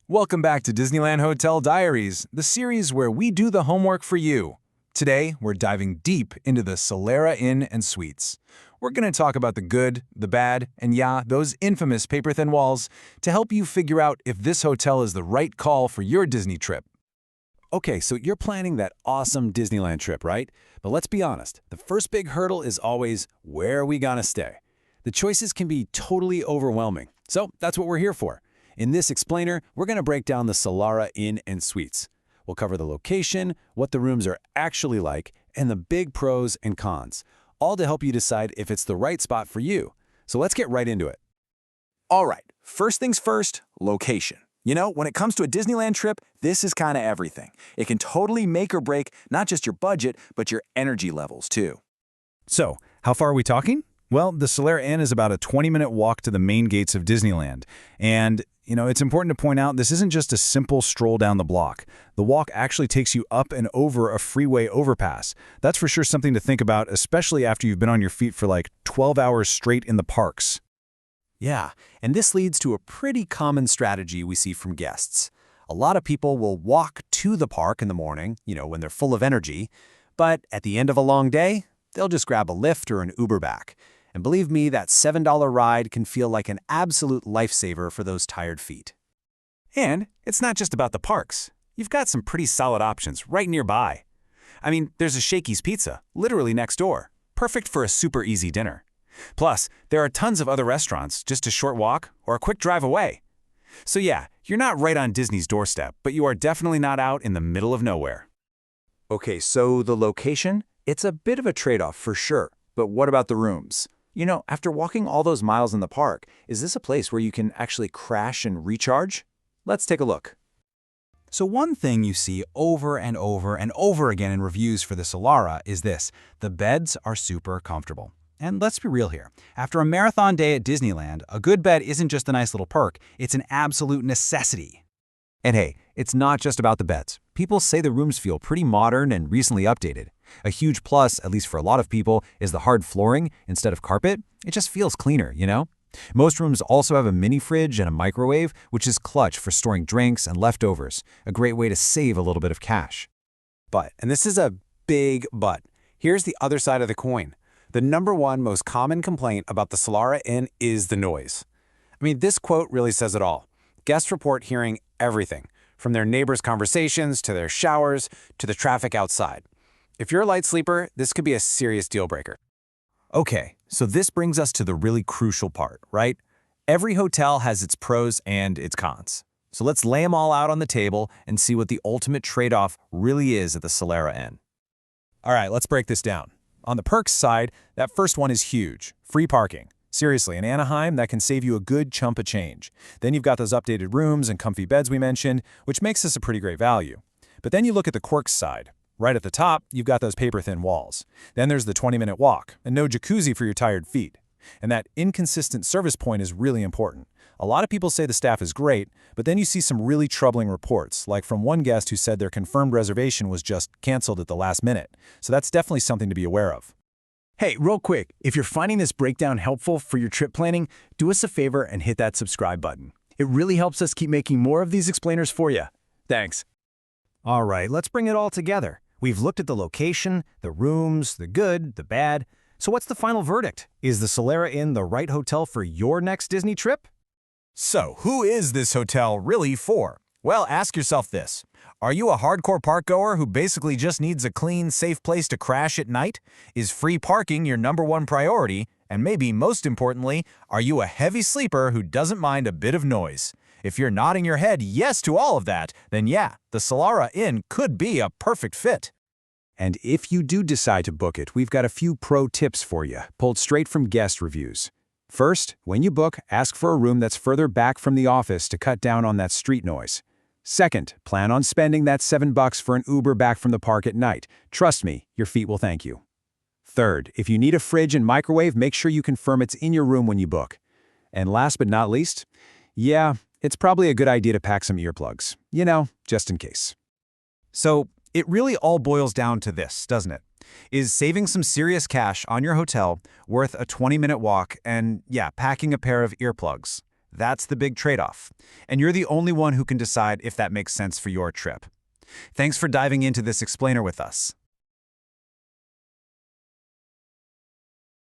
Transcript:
Welcome back to Disneyland Hotel Diaries, the series where we do the homework for you. Today, we're diving deep into the Solara Inn and Suites. We're going to talk about the good, the bad, and yeah, those infamous paper-thin walls to help you figure out if this hotel is the right call for your Disney trip. Okay, so you're planning that awesome Disneyland trip, right? But let's be honest, the first big hurdle is always, where are we gonna stay? The choices can be totally overwhelming, so that's what we're here for. In this explainer, we're gonna break down the Solara Inn and Suites. We'll cover the location, what the rooms are actually like, and the big pros and cons, all to help you decide if it's the right spot for you. So let's get right into it. All right, first things first, location. You know, when it comes to a Disneyland trip, this is kind of everything. It can totally make or break not just your budget, but your energy levels too. So, how far are we talking? Well, the Solara Inn is about a 20-minute walk to the main gates of Disneyland. And, it's important to point out this isn't just a simple stroll down the block. The walk actually takes you up and over a freeway overpass. That's for sure something to think about, especially after you've been on your feet for like 12 hours straight in the parks. Yeah, and this leads to a pretty common strategy we see from guests. A lot of people will walk to the park in the morning, when they're full of energy, but at the end of a long day, they'll just grab a Lyft or an Uber back. And believe me, that $7 ride can feel like an absolute lifesaver for those tired feet. And it's not just about the parks. You've got some pretty solid options right nearby. There's a Shakey's Pizza, literally next door, perfect for a super easy dinner. Plus, there are tons of other restaurants just a short walk or a quick drive away. So yeah, you're not right on Disney's doorstep, but you are definitely not out in the middle of nowhere. Okay, so the location? It's a bit of a trade-off for sure, but what about the rooms? After walking all those miles in the park, is this a place where you can actually crash and recharge? Let's take a look. So one thing you see over and over and over again in reviews for the Solara is this: the beds are super comfortable. And let's be real here. After a marathon day at Disneyland, a good bed isn't just a nice little perk, it's an absolute necessity. And hey, it's not just about the beds. People say the rooms feel pretty modern and recently updated. A huge plus, at least for a lot of people, is the hard flooring instead of carpet. It just feels cleaner, Most rooms also have a mini fridge and a microwave, which is clutch for storing drinks and leftovers, a great way to save a little bit of cash. But, and this is a big but, here's the other side of the coin. The #1 most common complaint about the Solara Inn is the noise. This quote really says it all. Guests report hearing everything, from their neighbors' conversations to their showers to the traffic outside. If you're a light sleeper, this could be a serious deal breaker. Okay, so this brings us to the really crucial part, right? Every hotel has its pros and its cons. So let's lay them all out on the table and see what the ultimate trade-off really is at the Solara Inn. All right, let's break this down. On the perks side, that first one is huge: free parking. Seriously, in Anaheim, that can save you a good chunk of change. Then you've got those updated rooms and comfy beds we mentioned, which makes this a pretty great value. But then you look at the quirks side. Right at the top, you've got those paper-thin walls. Then there's the 20-minute walk, and no jacuzzi for your tired feet. And that inconsistent service point is really important. A lot of people say the staff is great, but then you see some really troubling reports, like from one guest who said their confirmed reservation was just canceled at the last minute. So that's definitely something to be aware of. Hey, real quick, if you're finding this breakdown helpful for your trip planning, do us a favor and hit that subscribe button. It really helps us keep making more of these explainers for you. Thanks. All right, let's bring it all together. We've looked at the location, the rooms, the good, the bad. So what's the final verdict? Is the Solara Inn the right hotel for your next Disney trip? So, who is this hotel really for? Well, ask yourself this. Are you a hardcore park goer who basically just needs a clean, safe place to crash at night? Is free parking your #1 priority? And maybe most importantly, are you a heavy sleeper who doesn't mind a bit of noise? If you're nodding your head yes to all of that, then yeah, the Solara Inn could be a perfect fit. And if you do decide to book it, we've got a few pro tips for you, pulled straight from guest reviews. First, when you book, ask for a room that's further back from the office to cut down on that street noise. Second, plan on spending that $7 for an Uber back from the park at night. Trust me, your feet will thank you. Third, if you need a fridge and microwave, make sure you confirm it's in your room when you book. And last but not least, yeah, it's probably a good idea to pack some earplugs, just in case. So it really all boils down to this, doesn't it? Is saving some serious cash on your hotel worth a 20-minute walk and, yeah, packing a pair of earplugs? That's the big trade-off. And you're the only one who can decide if that makes sense for your trip. Thanks for diving into this explainer with us.